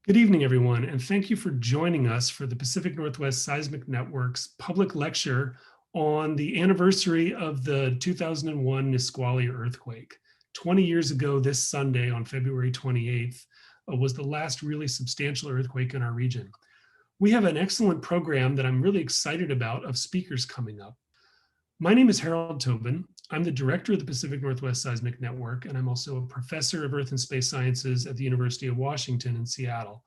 Good evening, everyone, and thank you for joining us for the Pacific Northwest Seismic Network's public lecture on the anniversary of the 2001 Nisqually earthquake. 20 years ago this Sunday on February 28th was the last really substantial earthquake in our region. We have an excellent program that I'm really excited about of speakers coming up. My name is Harold Tobin. I'm the director of the Pacific Northwest Seismic Network, and I'm also a professor of Earth and Space Sciences at the University of Washington in Seattle.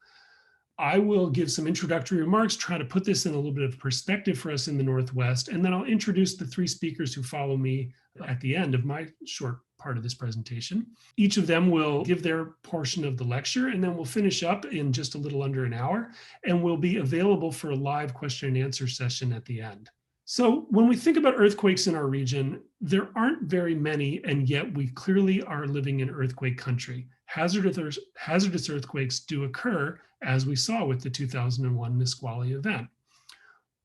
I will give some introductory remarks, try to put this in a little bit of perspective for us in the Northwest, and then I'll introduce the three speakers who follow me at the end of my short part of this presentation. Each of them will give their portion of the lecture, and then we'll finish up in just a little under an hour, and we'll be available for a live question and answer session at the end. So when we think about earthquakes in our region, there aren't very many, and yet we clearly are living in earthquake country. Hazardous earthquakes do occur, as we saw with the 2001 Nisqually event.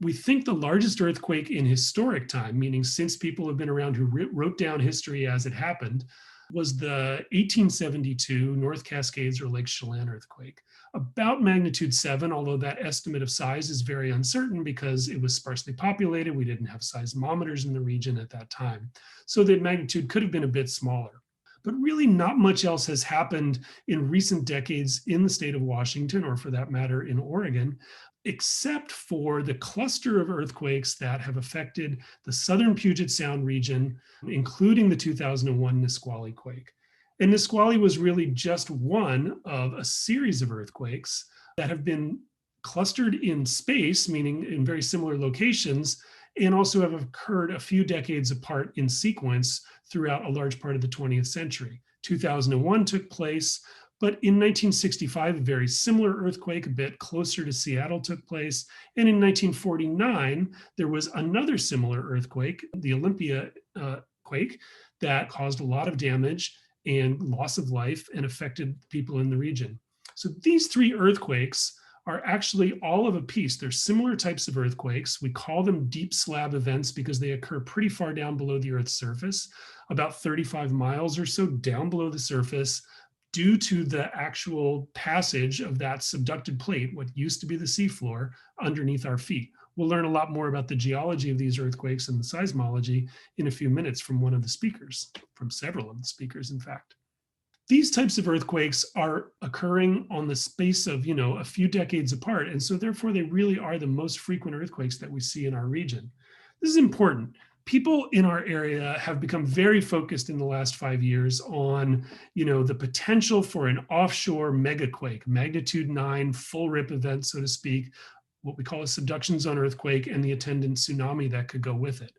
We think the largest earthquake in historic time, meaning since people have been around who wrote down history as it happened, was the 1872 North Cascades or Lake Chelan earthquake. About magnitude 7, although that estimate of size is very uncertain because it was sparsely populated. We didn't have seismometers in the region at that time. So the magnitude could have been a bit smaller. But really not much else has happened in recent decades in the state of Washington, or for that matter in Oregon, except for the cluster of earthquakes that have affected the southern Puget Sound region, including the 2001 Nisqually quake. And Nisqually was really just one of a series of earthquakes that have been clustered in space, meaning in very similar locations, and also have occurred a few decades apart in sequence throughout a large part of the 20th century. 2001 took place, but in 1965, a very similar earthquake, a bit closer to Seattle, took place. And in 1949, there was another similar earthquake, the Olympia quake, that caused a lot of damage and loss of life and affected people in the region. So these three earthquakes are actually all of a piece. They're similar types of earthquakes. We call them deep slab events because they occur pretty far down below the Earth's surface, about 35 miles or so down below the surface, due to the actual passage of that subducted plate, what used to be the seafloor, underneath our feet. We'll learn a lot more about the geology of these earthquakes and the seismology in a few minutes from one of the speakers, from several of the speakers, in fact. These types of earthquakes are occurring on the space of, a few decades apart. And so therefore, they really are the most frequent earthquakes that we see in our region. This is important. People in our area have become very focused in the last 5 years on, the potential for an offshore megaquake, magnitude 9, full rip event, so to speak, what we call a subduction zone earthquake and the attendant tsunami that could go with it.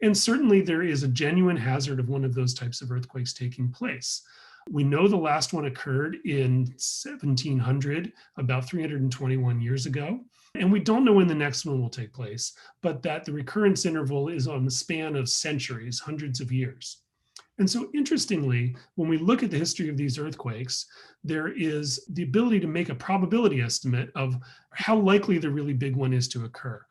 And certainly there is a genuine hazard of one of those types of earthquakes taking place. We know the last one occurred in 1700, about 321 years ago. And we don't know when the next one will take place, but that the recurrence interval is on the span of centuries, hundreds of years. And so interestingly, when we look at the history of these earthquakes, there is the ability to make a probability estimate of how likely the really big one is to occur.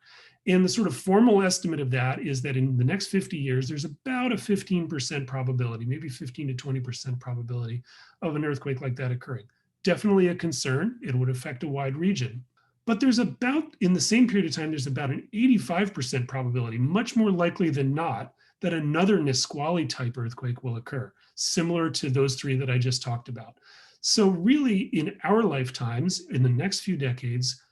And the sort of formal estimate of that is that in the next 50 years, there's about a 15% probability, maybe 15 to 20% probability of an earthquake like that occurring. Definitely a concern. It would affect a wide region. But there's about, in the same period of time, there's about an 85% probability, much more likely than not, that another Nisqually type earthquake will occur, similar to those three that I just talked about. So really, in our lifetimes, in the next few decades,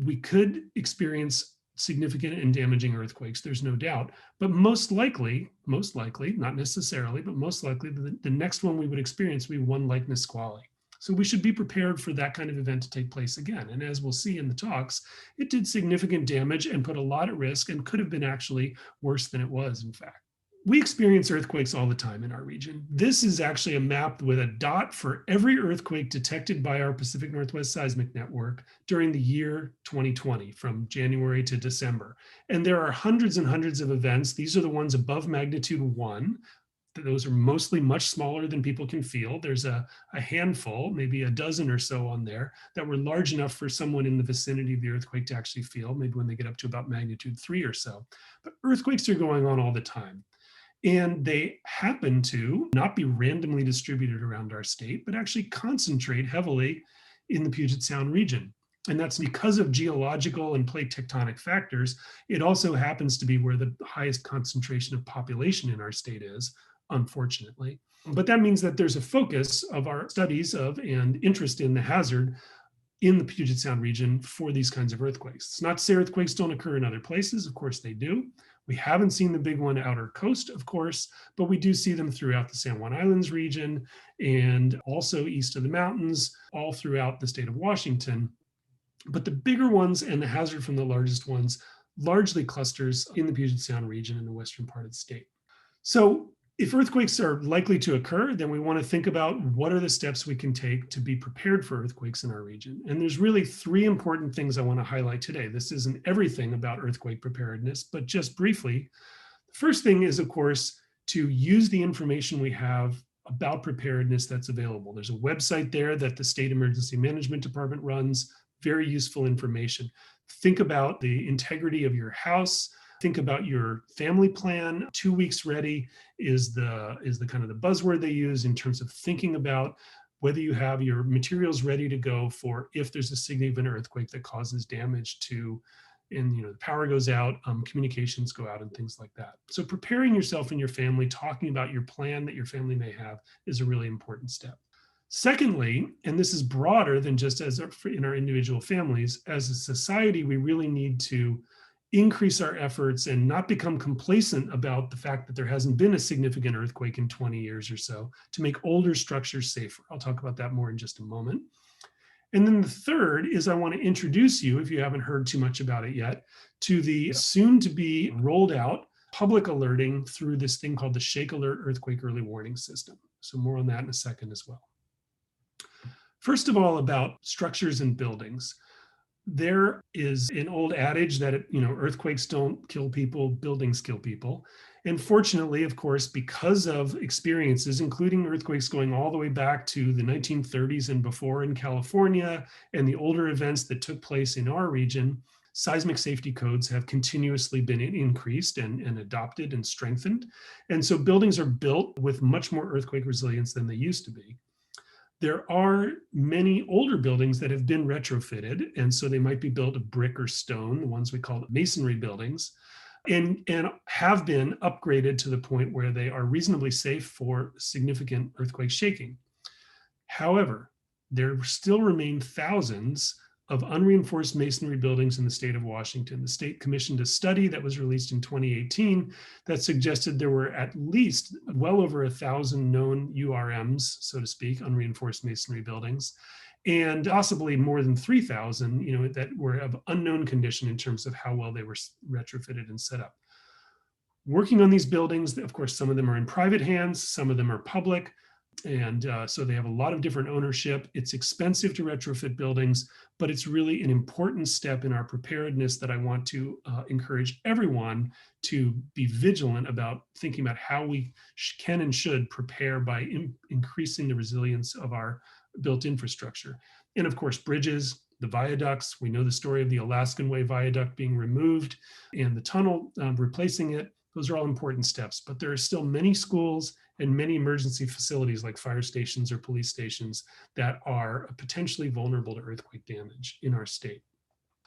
we could experience significant and damaging earthquakes, there's no doubt. But most likely, not necessarily, but most likely, the next one we would experience would be one like Nisqually. So we should be prepared for that kind of event to take place again. And as we'll see in the talks, it did significant damage and put a lot at risk and could have been actually worse than it was, in fact. We experience earthquakes all the time in our region. This is actually a map with a dot for every earthquake detected by our Pacific Northwest Seismic Network during the year 2020, from January to December. And there are hundreds and hundreds of events. These are the ones above magnitude 1. Those are mostly much smaller than people can feel. There's a handful, maybe a dozen or so on there, that were large enough for someone in the vicinity of the earthquake to actually feel, maybe when they get up to about magnitude 3 or so. But earthquakes are going on all the time. And they happen to not be randomly distributed around our state, but actually concentrate heavily in the Puget Sound region. And that's because of geological and plate tectonic factors. It also happens to be where the highest concentration of population in our state is, unfortunately. But that means that there's a focus of our studies of and interest in the hazard in the Puget Sound region for these kinds of earthquakes. It's not to say earthquakes don't occur in other places. Of course they do. We haven't seen the big one outer coast, of course, but we do see them throughout the San Juan Islands region and also east of the mountains, all throughout the state of Washington. But the bigger ones and the hazard from the largest ones largely clusters in the Puget Sound region in the western part of the state. So if earthquakes are likely to occur, then we want to think about what are the steps we can take to be prepared for earthquakes in our region. And there's really three important things I want to highlight today. This isn't everything about earthquake preparedness, but just briefly. The first thing is, of course, to use the information we have about preparedness that's available. There's a website there that the State Emergency Management Department runs, very useful information. Think about the integrity of your house. Think about your family plan. 2 weeks ready is the kind of the buzzword they use in terms of thinking about whether you have your materials ready to go for if there's a significant earthquake that causes damage to, and the power goes out, communications go out, and things like that. So preparing yourself and your family, talking about your plan that your family may have, is a really important step. Secondly, and this is broader than just in our individual families, as a society, we really need to increase our efforts and not become complacent about the fact that there hasn't been a significant earthquake in 20 years or so, to make older structures safer. I'll talk about that more in just a moment. And then the third is I want to introduce you, if you haven't heard too much about it yet, to the soon to be rolled out public alerting through this thing called the Shake Alert Earthquake Early Warning System. So more on that in a second as well. First of all, about structures and buildings. There is an old adage that earthquakes don't kill people, buildings kill people. And fortunately, of course, because of experiences, including earthquakes going all the way back to the 1930s and before in California, and the older events that took place in our region, seismic safety codes have continuously been increased and adopted and strengthened. And so buildings are built with much more earthquake resilience than they used to be. There are many older buildings that have been retrofitted, and so they might be built of brick or stone, the ones we call masonry buildings, and have been upgraded to the point where they are reasonably safe for significant earthquake shaking. However, there still remain thousands of unreinforced masonry buildings in the state of Washington. The state commissioned a study that was released in 2018 that suggested there were at least well over 1,000 known URMs, so to speak, unreinforced masonry buildings, and possibly more than 3,000, that were of unknown condition in terms of how well they were retrofitted and set up. Working on these buildings, of course, some of them are in private hands, some of them are public. And so they have a lot of different ownership. It's expensive to retrofit buildings, but it's really an important step in our preparedness that I want to encourage everyone to be vigilant about thinking about how we can and should prepare by increasing the resilience of our built infrastructure. And of course, bridges, the viaducts. We know the story of the Alaskan Way viaduct being removed and the tunnel replacing it. Those are all important steps, but there are still many schools and many emergency facilities like fire stations or police stations that are potentially vulnerable to earthquake damage in our state.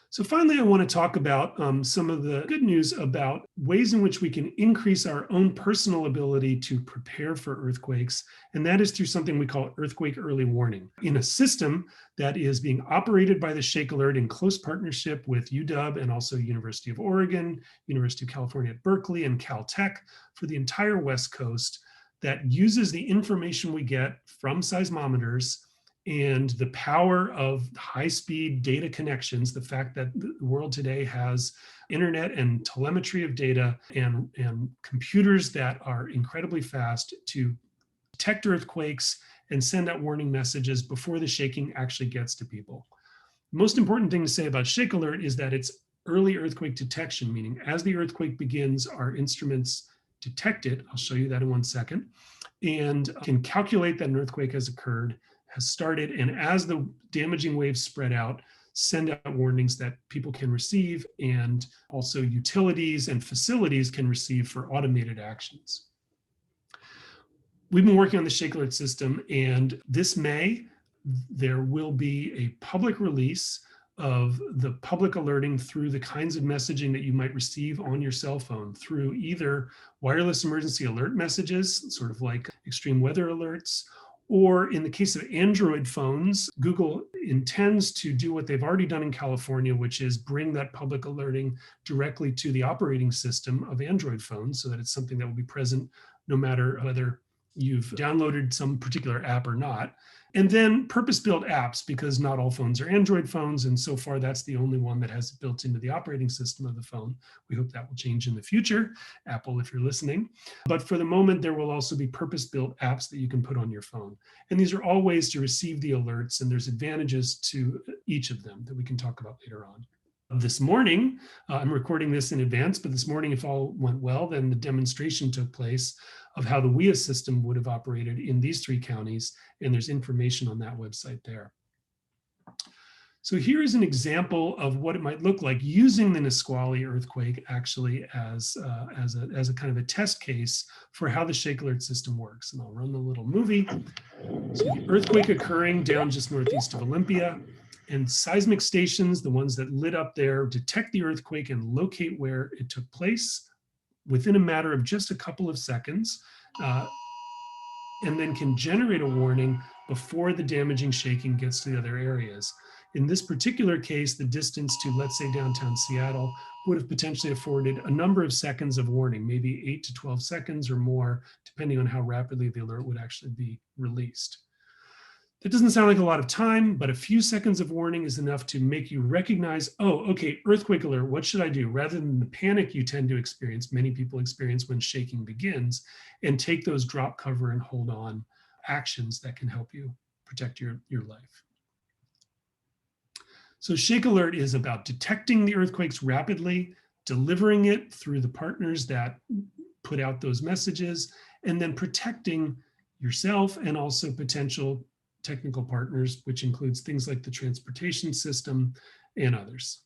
So finally, I want to talk about some of the good news about ways in which we can increase our own personal ability to prepare for earthquakes. And that is through something we call earthquake early warning, in a system that is being operated by the Shake Alert in close partnership with UW and also University of Oregon, University of California at Berkeley, and Caltech for the entire West Coast, that uses the information we get from seismometers and the power of high-speed data connections, the fact that the world today has internet and telemetry of data and computers that are incredibly fast to detect earthquakes and send out warning messages before the shaking actually gets to people. The most important thing to say about Shake Alert is that it's early earthquake detection, meaning as the earthquake begins, our instruments detect it. I'll show you that in 1 second, and can calculate that an earthquake has occurred, has started, and as the damaging waves spread out, send out warnings that people can receive, and also utilities and facilities can receive for automated actions. We've been working on the Shake Alert system, and this May, there will be a public release of the public alerting through the kinds of messaging that you might receive on your cell phone through either wireless emergency alert messages, sort of like extreme weather alerts, or in the case of Android phones, Google intends to do what they've already done in California, which is bring that public alerting directly to the operating system of Android phones so that it's something that will be present no matter whether you've downloaded some particular app or not. And then purpose-built apps, because not all phones are Android phones, and so far that's the only one that has it built into the operating system of the phone. We hope that will change in the future, Apple, if you're listening. But for the moment, there will also be purpose-built apps that you can put on your phone. And these are all ways to receive the alerts, and there's advantages to each of them that we can talk about later on. This morning, I'm recording this in advance, but this morning, if all went well, then the demonstration took place of how the WIA system would have operated in these 3 counties, and there's information on that website there. So here is an example of what it might look like using the Nisqually earthquake actually as a kind of a test case for how the shake alert system works. And I'll run the little movie. So the earthquake occurring down just northeast of Olympia, and seismic stations, the ones that lit up there, detect the earthquake and locate where it took place within a matter of just a couple of seconds, and then can generate a warning before the damaging shaking gets to the other areas. In this particular case, the distance to, let's say, downtown Seattle would have potentially afforded a number of seconds of warning, maybe 8 to 12 seconds or more, depending on how rapidly the alert would actually be released. That doesn't sound like a lot of time, but a few seconds of warning is enough to make you recognize, oh, okay, earthquake alert, what should I do? Rather than the panic you tend to experience, many people experience when shaking begins, and take those drop, cover, and hold on actions that can help you protect your life. So shake alert is about detecting the earthquakes rapidly, delivering it through the partners that put out those messages, and then protecting yourself and also potential technical partners, which includes things like the transportation system and others.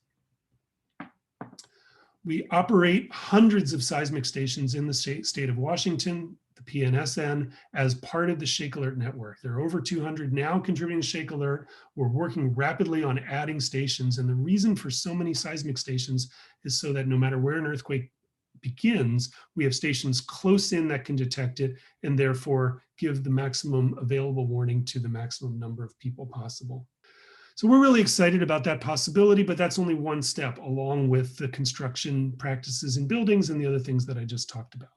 We operate hundreds of seismic stations in the state of Washington, the PNSN, as part of the Shake Alert network. There are over 200 now contributing to Shake Alert. We're working rapidly on adding stations. And the reason for so many seismic stations is so that no matter where an earthquake begins, we have stations close in that can detect it and therefore give the maximum available warning to the maximum number of people possible. So we're really excited about that possibility, but that's only one step along with the construction practices in buildings and the other things that I just talked about.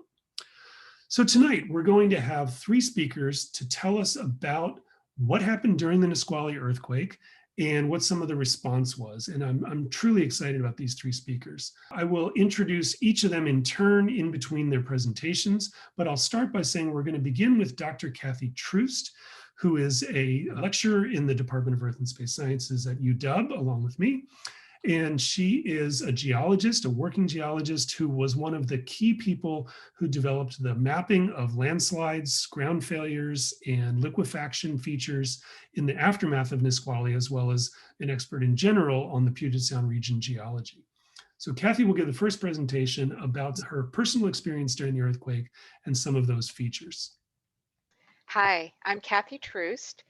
So tonight we're going to have 3 speakers to tell us about what happened during the Nisqually earthquake and what some of the response was. And I'm truly excited about these 3 speakers. I will introduce each of them in turn in between their presentations, but I'll start by saying we're going to begin with Dr. Kathy Troost, who is a lecturer in the Department of Earth and Space Sciences at UW, along with me. And she is a geologist, a working geologist, who was one of the key people who developed the mapping of landslides, ground failures, and liquefaction features in the aftermath of Nisqually, as well as an expert in general on the Puget Sound region geology. So Kathy will give the first presentation about her personal experience during the earthquake and some of those features. Hi, I'm Kathy Troost,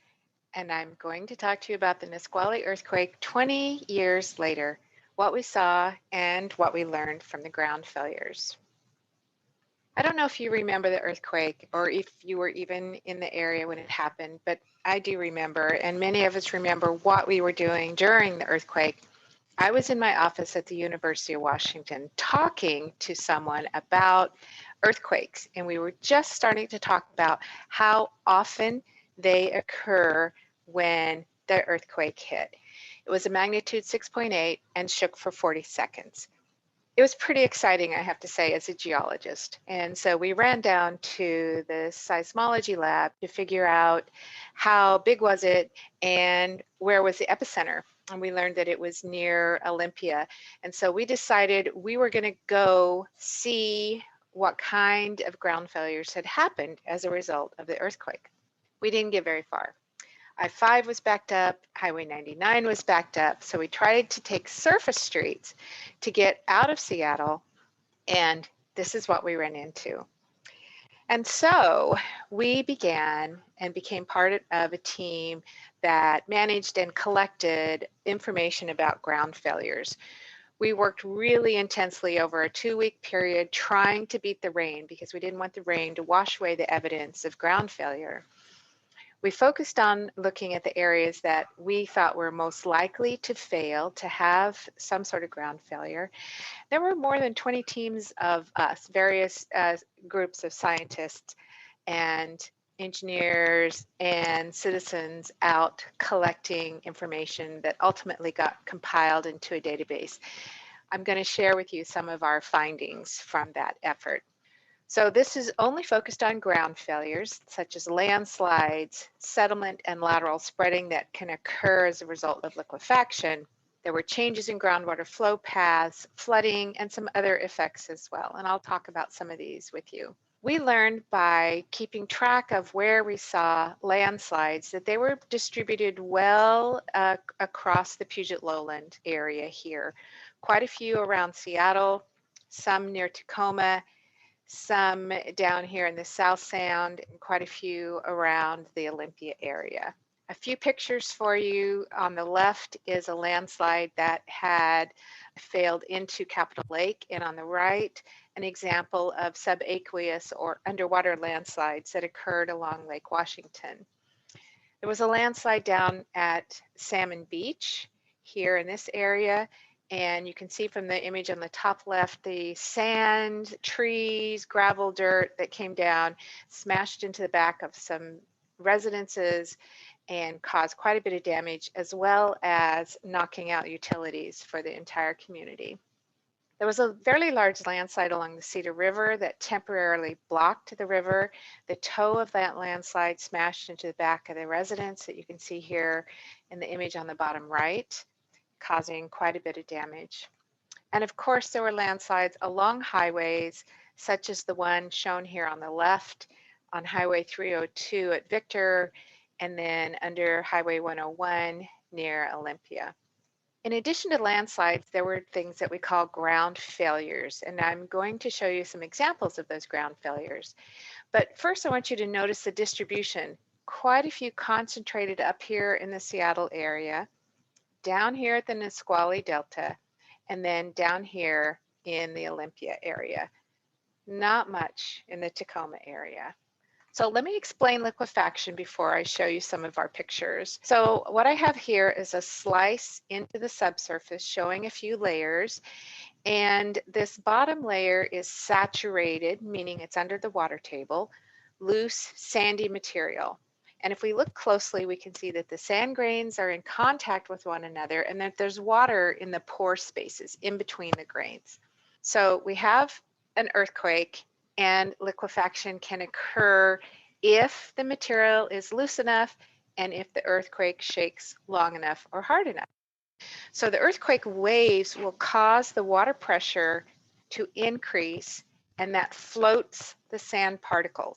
and I'm going to talk to you about the Nisqually earthquake 20 years later, what we saw and what we learned from the ground failures. I don't know if you remember the earthquake or if you were even in the area when it happened, but I do remember, and many of us remember what we were doing during the earthquake. I was in my office at the University of Washington talking to someone about earthquakes, and we were just starting to talk about how often they occur when the earthquake hit. It was a magnitude 6.8 and shook for 40 seconds. It was pretty exciting, I have to say, as a geologist. And so we ran down to the seismology lab to figure out how big was it and where was the epicenter. And we learned that it was near Olympia. And so we decided we were going to go see what kind of ground failures had happened as a result of the earthquake. We didn't get very far. I-5 was backed up, Highway 99 was backed up, so we tried to take surface streets to get out of Seattle, and this is what we ran into. And so we began and became part of a team that managed and collected information about ground failures. We worked really intensely over a 2-week period trying to beat the rain because we didn't want the rain to wash away the evidence of ground failure. We focused on looking at the areas that we thought were most likely to fail, to have some sort of ground failure. There were more than 20 teams of us, various groups of scientists and engineers and citizens out collecting information that ultimately got compiled into a database. I'm going to share with you some of our findings from that effort. So this is only focused on ground failures, such as landslides, settlement, and lateral spreading that can occur as a result of liquefaction. There were changes in groundwater flow paths, flooding, and some other effects as well. And I'll talk about some of these with you. We learned by keeping track of where we saw landslides that they were distributed well across the Puget Lowland area here. Quite a few around Seattle, some near Tacoma, some down here in the South Sound, and quite a few around the Olympia area. A few pictures for you. On the left is a landslide that had failed into Capitol Lake, and on the right, an example of subaqueous or underwater landslides that occurred along Lake Washington. There was a landslide down at Salmon Beach here in this area, and you can see from the image on the top left, the sand, trees, gravel, dirt that came down, smashed into the back of some residences and caused quite a bit of damage, as well as knocking out utilities for the entire community. There was a fairly large landslide along the Cedar River that temporarily blocked the river. The toe of that landslide smashed into the back of the residence that you can see here in the image on the bottom right, causing quite a bit of damage. And of course, there were landslides along highways, such as the one shown here on the left on Highway 302 at Victor, and then under Highway 101 near Olympia. In addition to landslides, there were things that we call ground failures, and I'm going to show you some examples of those ground failures. But first, I want you to notice the distribution. Quite a few concentrated up here in the Seattle area, down here at the Nisqually Delta, and then down here in the Olympia area. Not much in the Tacoma area. So let me explain liquefaction before I show you some of our pictures. So what I have here is a slice into the subsurface showing a few layers, and this bottom layer is saturated, meaning it's under the water table, loose, sandy material. And if we look closely, we can see that the sand grains are in contact with one another and that there's water in the pore spaces in between the grains. So we have an earthquake, and liquefaction can occur if the material is loose enough and if the earthquake shakes long enough or hard enough. So the earthquake waves will cause the water pressure to increase, and that floats the sand particles.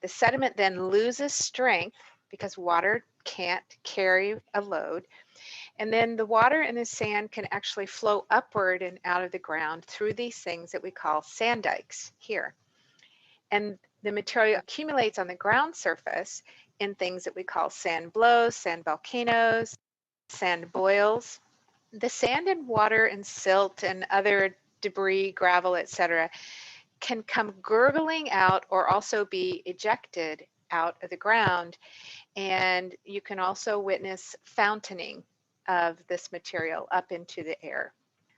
The sediment then loses strength because water can't carry a load. And then the water and the sand can actually flow upward and out of the ground through these things that we call sand dikes here. And the material accumulates on the ground surface in things that we call sand blows, sand volcanoes, sand boils. The sand and water and silt and other debris, gravel, etc., can come gurgling out or also be ejected out of the ground. And you can also witness fountaining of this material up into the air.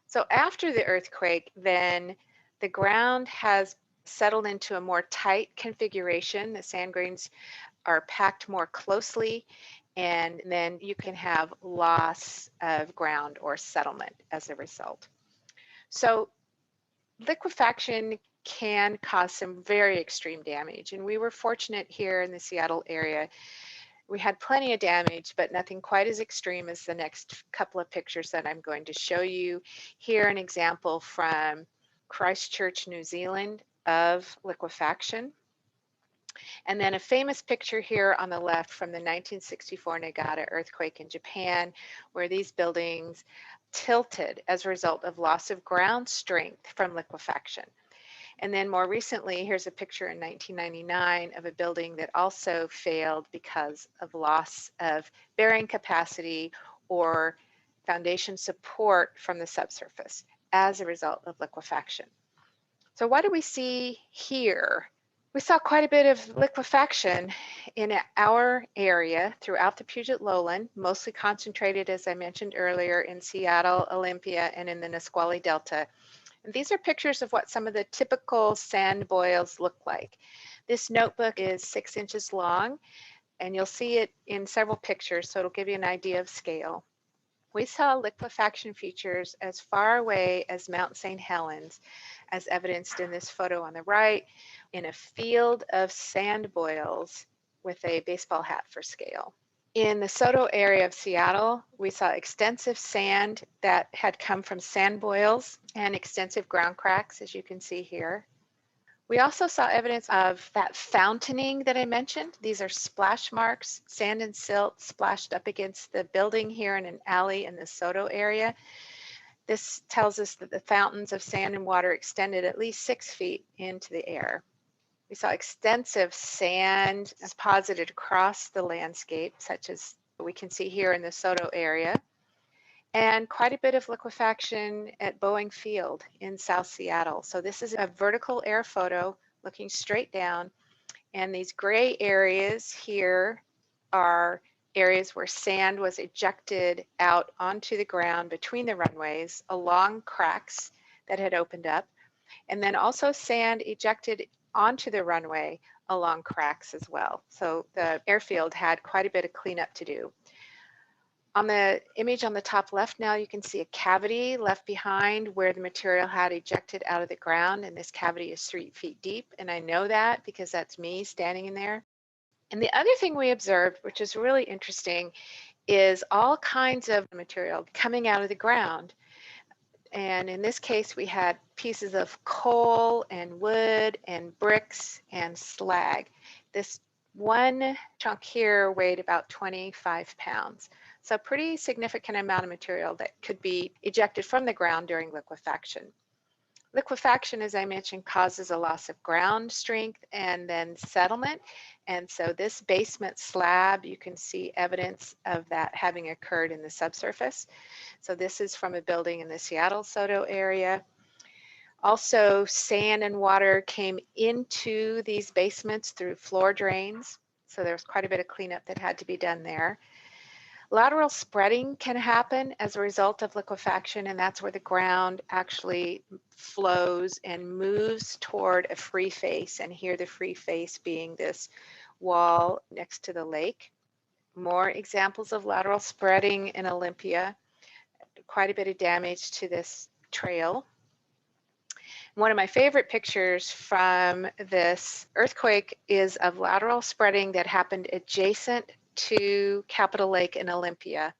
So after the earthquake, then the ground has settled into a more tight configuration. The sand grains are packed more closely, and then you can have loss of ground or settlement as a result. So liquefaction can cause some very extreme damage, and we were fortunate here in the Seattle area. We had plenty of damage, but nothing quite as extreme as the next couple of pictures that I'm going to show you. Here, an example from Christchurch, New Zealand of liquefaction. And then a famous picture here on the left from the 1964 Nagata earthquake in Japan, where these buildings tilted as a result of loss of ground strength from liquefaction. And then more recently, here's a picture in 1999 of a building that also failed because of loss of bearing capacity or foundation support from the subsurface as a result of liquefaction. So what do we see here? We saw quite a bit of liquefaction in our area throughout the Puget Lowland, mostly concentrated, as I mentioned earlier, in Seattle, Olympia, and in the Nisqually Delta. And these are pictures of what some of the typical sand boils look like. This notebook is 6 inches long, and you'll see it in several pictures, so it'll give you an idea of scale. We saw liquefaction features as far away as Mount St. Helens, as evidenced in this photo on the right, in a field of sand boils with a baseball hat for scale. In the Soto area of Seattle, we saw extensive sand that had come from sand boils and extensive ground cracks, as you can see here. We also saw evidence of that fountaining that I mentioned. These are splash marks, sand and silt splashed up against the building here in an alley in the Soto area. This tells us that the fountains of sand and water extended at least 6 feet into the air. We saw extensive sand deposited across the landscape, such as we can see here in the Soto area, and quite a bit of liquefaction at Boeing Field in South Seattle. So this is a vertical air photo looking straight down, and these gray areas here are areas where sand was ejected out onto the ground between the runways along cracks that had opened up, and then also sand ejected onto the runway along cracks as well. So the airfield had quite a bit of cleanup to do. On the image on the top left now, you can see a cavity left behind where the material had ejected out of the ground, and this cavity is 3 feet deep, and I know that because that's me standing in there. And the other thing we observed, which is really interesting, is all kinds of material coming out of the ground. And in this case, we had pieces of coal and wood and bricks and slag. This one chunk here weighed about 25 pounds. So a pretty significant amount of material that could be ejected from the ground during liquefaction. Liquefaction, as I mentioned, causes a loss of ground strength and then settlement. And so this basement slab, you can see evidence of that having occurred in the subsurface. So this is from a building in the Seattle Soto area. Also, sand and water came into these basements through floor drains. So there was quite a bit of cleanup that had to be done there. Lateral spreading can happen as a result of liquefaction, and that's where the ground actually flows and moves toward a free face, and here the free face being this wall next to the lake. More examples of lateral spreading in Olympia. Quite a bit of damage to this trail. One of my favorite pictures from this earthquake is of lateral spreading that happened adjacent to Capitol Lake in Olympia.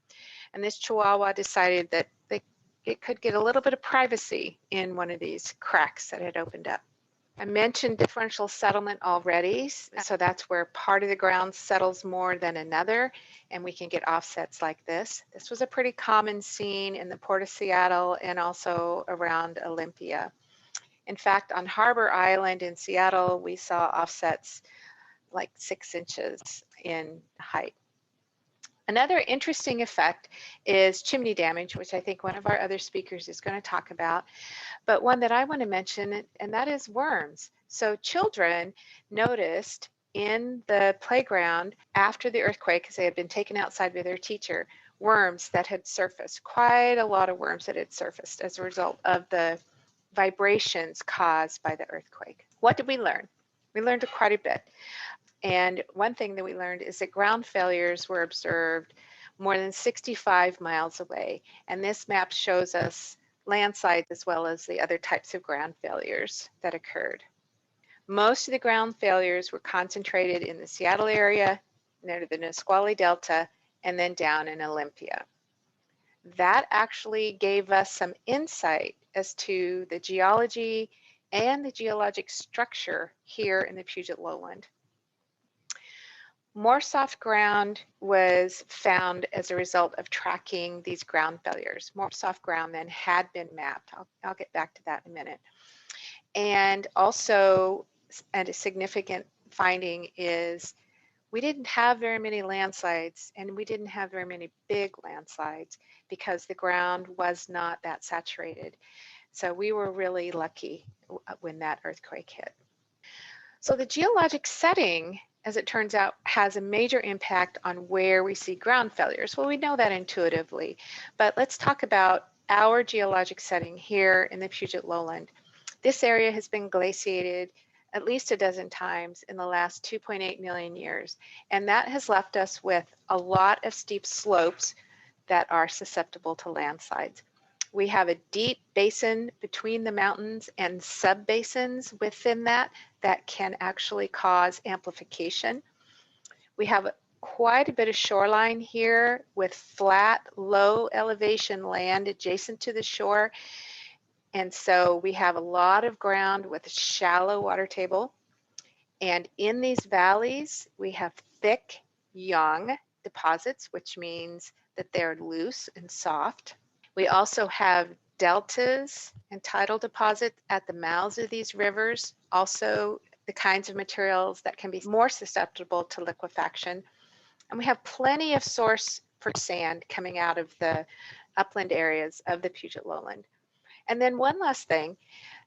And this Chihuahua decided that it could get a little bit of privacy in one of these cracks that had opened up. I mentioned differential settlement already, so that's where part of the ground settles more than another, and we can get offsets like this. This was a pretty common scene in the Port of Seattle and also around Olympia. In fact, on Harbor Island in Seattle, we saw offsets like 6 inches in height. Another interesting effect is chimney damage, which I think one of our other speakers is going to talk about, but one that I want to mention, and that is worms. So children noticed in the playground after the earthquake, because they had been taken outside with their teacher, worms that had surfaced, quite a lot of worms that had surfaced as a result of the vibrations caused by the earthquake. What did we learn? We learned quite a bit. And one thing that we learned is that ground failures were observed more than 65 miles away. And this map shows us landslides as well as the other types of ground failures that occurred. Most of the ground failures were concentrated in the Seattle area, near the Nisqually Delta, and then down in Olympia. That actually gave us some insight as to the geology and the geologic structure here in the Puget Lowland. More soft ground was found as a result of tracking these ground failures. More soft ground than had been mapped. I'll get back to that in a minute. And also, and a significant finding is we didn't have very many landslides, and we didn't have very many big landslides because the ground was not that saturated. So we were really lucky when that earthquake hit. So the geologic setting, as it turns out, has a major impact on where we see ground failures. Well, we know that intuitively, but let's talk about our geologic setting here in the Puget Lowland. This area has been glaciated at least a dozen times in the last 2.8 million years, and that has left us with a lot of steep slopes that are susceptible to landslides. We have a deep basin between the mountains and subbasins within that can actually cause amplification. We have quite a bit of shoreline here with flat, low elevation land adjacent to the shore. And so we have a lot of ground with a shallow water table. And in these valleys, we have thick, young deposits, which means that they're loose and soft. We also have deltas and tidal deposits at the mouths of these rivers, also the kinds of materials that can be more susceptible to liquefaction. And we have plenty of source for sand coming out of the upland areas of the Puget Lowland. And then one last thing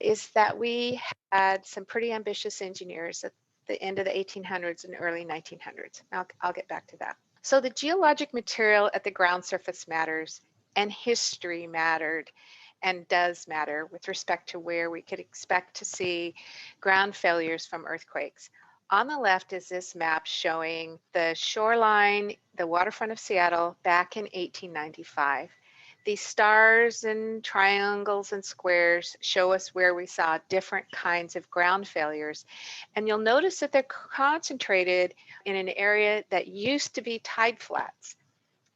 is that we had some pretty ambitious engineers at the end of the 1800s and early 1900s. I'll get back to that. So the geologic material at the ground surface matters, and history mattered and does matter with respect to where we could expect to see ground failures from earthquakes. On the left is this map showing the shoreline, the waterfront of Seattle back in 1895. These stars and triangles and squares show us where we saw different kinds of ground failures. And you'll notice that they're concentrated in an area that used to be tide flats.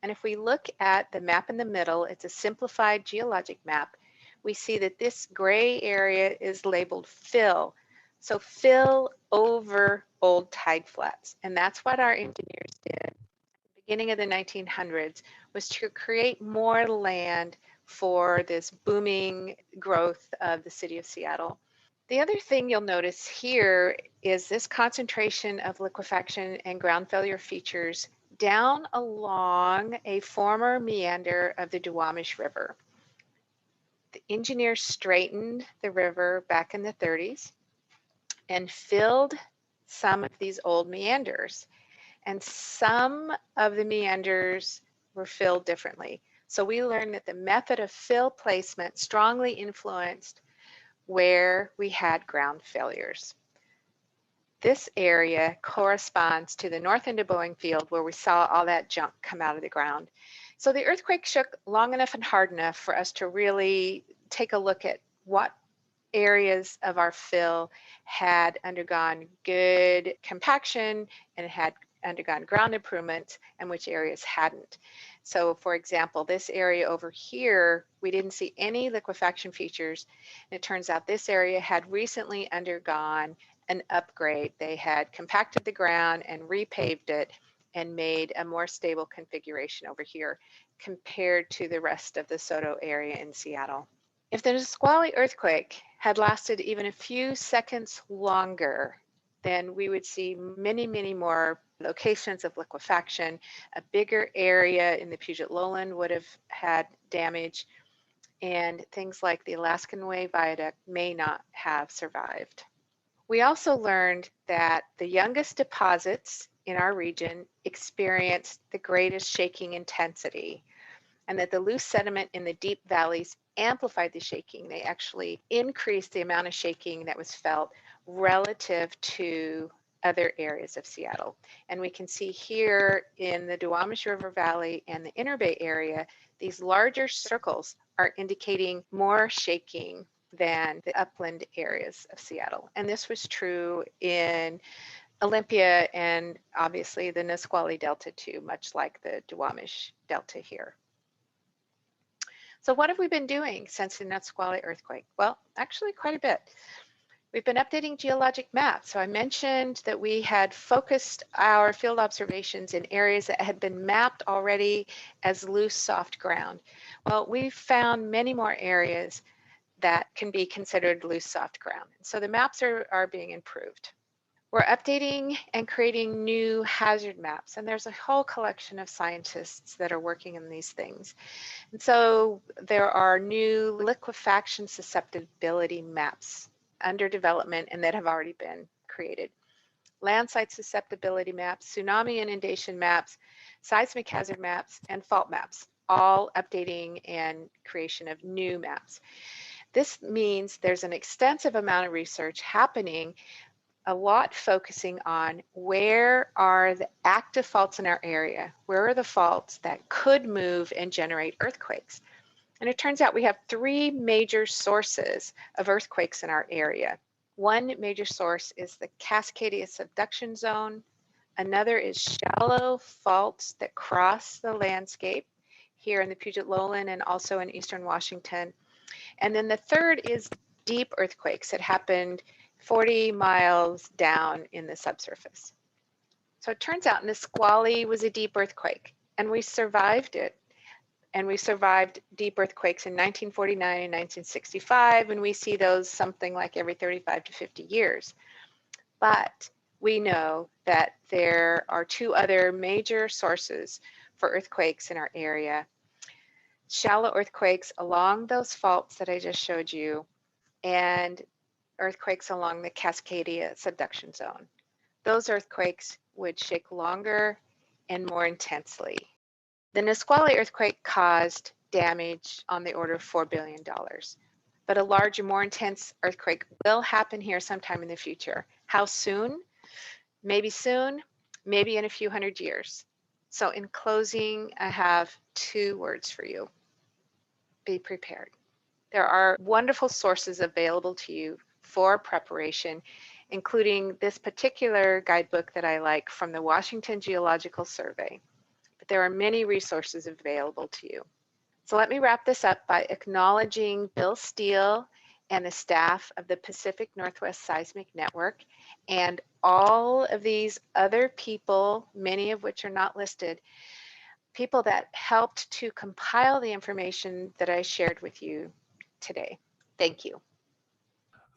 And if we look at the map in the middle, it's a simplified geologic map. We see that this gray area is labeled fill. So fill over old tide flats. And that's what our engineers did at the beginning of the 1900s, was to create more land for this booming growth of the city of Seattle. The other thing you'll notice here is this concentration of liquefaction and ground failure features down along a former meander of the Duwamish River. The engineers straightened the river back in the 30s and filled some of these old meanders. And some of the meanders were filled differently. So we learned that the method of fill placement strongly influenced where we had ground failures. This area corresponds to the north end of Boeing Field, where we saw all that junk come out of the ground. So the earthquake shook long enough and hard enough for us to really take a look at what areas of our fill had undergone good compaction and had undergone ground improvements and which areas hadn't. So for example, this area over here, we didn't see any liquefaction features. And it turns out this area had recently undergone an upgrade. They had compacted the ground and repaved it and made a more stable configuration over here compared to the rest of the Soto area in Seattle. If the Nisqually earthquake had lasted even a few seconds longer, then we would see many, many more locations of liquefaction. A bigger area in the Puget Lowland would have had damage, and things like the Alaskan Way Viaduct may not have survived. We also learned that the youngest deposits in our region experienced the greatest shaking intensity, and that the loose sediment in the deep valleys amplified the shaking. They actually increased the amount of shaking that was felt relative to other areas of Seattle. And we can see here in the Duwamish River Valley and the Inner Bay area, these larger circles are indicating more shaking than the upland areas of Seattle. And this was true in Olympia and obviously the Nisqually Delta too, much like the Duwamish Delta here. So what have we been doing since the Nisqually earthquake? Well, actually quite a bit. We've been updating geologic maps. So I mentioned that we had focused our field observations in areas that had been mapped already as loose, soft ground. Well, we've found many more areas that can be considered loose soft ground. So the maps are being improved. We're updating and creating new hazard maps, and there's a whole collection of scientists that are working on these things. And so there are new liquefaction susceptibility maps under development and that have already been created. Landslide susceptibility maps, tsunami inundation maps, seismic hazard maps, and fault maps, all updating and creation of new maps. This means there's an extensive amount of research happening, a lot focusing on where are the active faults in our area, where are the faults that could move and generate earthquakes. And it turns out we have three major sources of earthquakes in our area. One major source is the Cascadia subduction zone. Another is shallow faults that cross the landscape here in the Puget Lowland and also in eastern Washington. And then the third is deep earthquakes that happened 40 miles down in the subsurface. So it turns out Nisqually was a deep earthquake, and we survived it. And we survived deep earthquakes in 1949 and 1965, and we see those something like every 35 to 50 years. But we know that there are two other major sources for earthquakes in our area. Shallow earthquakes along those faults that I just showed you, and earthquakes along the Cascadia subduction zone. Those earthquakes would shake longer and more intensely. The Nisqually earthquake caused damage on the order of $4 billion, but a larger, more intense earthquake will happen here sometime in the future. How soon? Maybe in a few hundred years. So in closing, I have two words for you. Be prepared. There are wonderful sources available to you for preparation, including this particular guidebook that I like from the Washington Geological Survey. But there are many resources available to you. So let me wrap this up by acknowledging Bill Steele and the staff of the Pacific Northwest Seismic Network and all of these other people, many of which are not listed, people that helped to compile the information that I shared with you today. Thank you.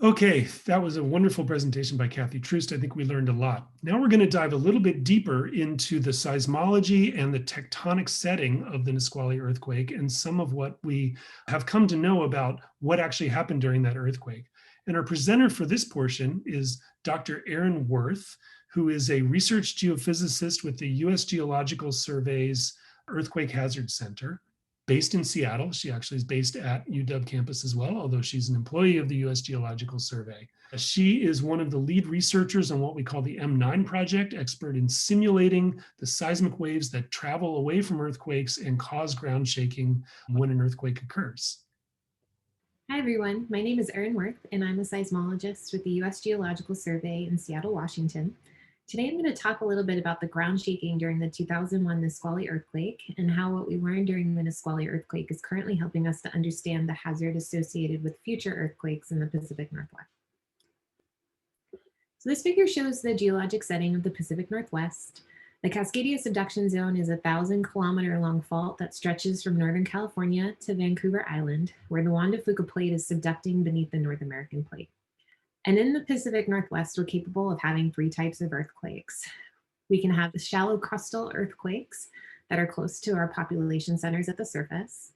Okay, that was a wonderful presentation by Kathy Troost. I think we learned a lot. Now we're going to dive a little bit deeper into the seismology and the tectonic setting of the Nisqually earthquake and some of what we have come to know about what actually happened during that earthquake. And our presenter for this portion is Dr. Erin Worth, who is a research geophysicist with the U.S. Geological Survey's Earthquake Hazard Center, based in Seattle. She actually is based at UW campus as well, although she's an employee of the U.S. Geological Survey. She is one of the lead researchers on what we call the M9 project, expert in simulating the seismic waves that travel away from earthquakes and cause ground shaking when an earthquake occurs. Hi everyone, my name is Erin Worth and I'm a seismologist with the U.S. Geological Survey in Seattle, Washington. Today I'm going to talk a little bit about the ground shaking during the 2001 Nisqually earthquake and how what we learned during the Nisqually earthquake is currently helping us to understand the hazard associated with future earthquakes in the Pacific Northwest. So this figure shows the geologic setting of the Pacific Northwest. The Cascadia subduction zone is a 1,000-kilometer long fault that stretches from Northern California to Vancouver Island, where the Juan de Fuca plate is subducting beneath the North American plate. And in the Pacific Northwest, we're capable of having three types of earthquakes. We can have the shallow crustal earthquakes that are close to our population centers at the surface.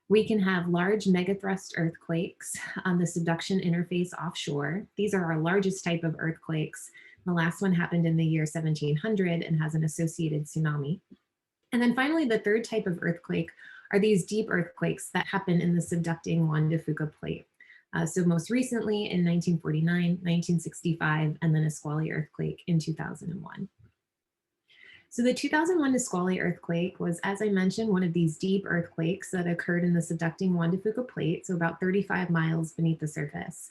We can have large megathrust earthquakes on the subduction interface offshore. These are our largest type of earthquakes. The last one happened in the year 1700 and has an associated tsunami. And then finally, the third type of earthquake are these deep earthquakes that happen in the subducting Juan de Fuca plate. So most recently in 1949, 1965, and the Nisqually earthquake in 2001. So the 2001 Nisqually earthquake was, as I mentioned, one of these deep earthquakes that occurred in the subducting Juan de Fuca plate, so about 35 miles beneath the surface.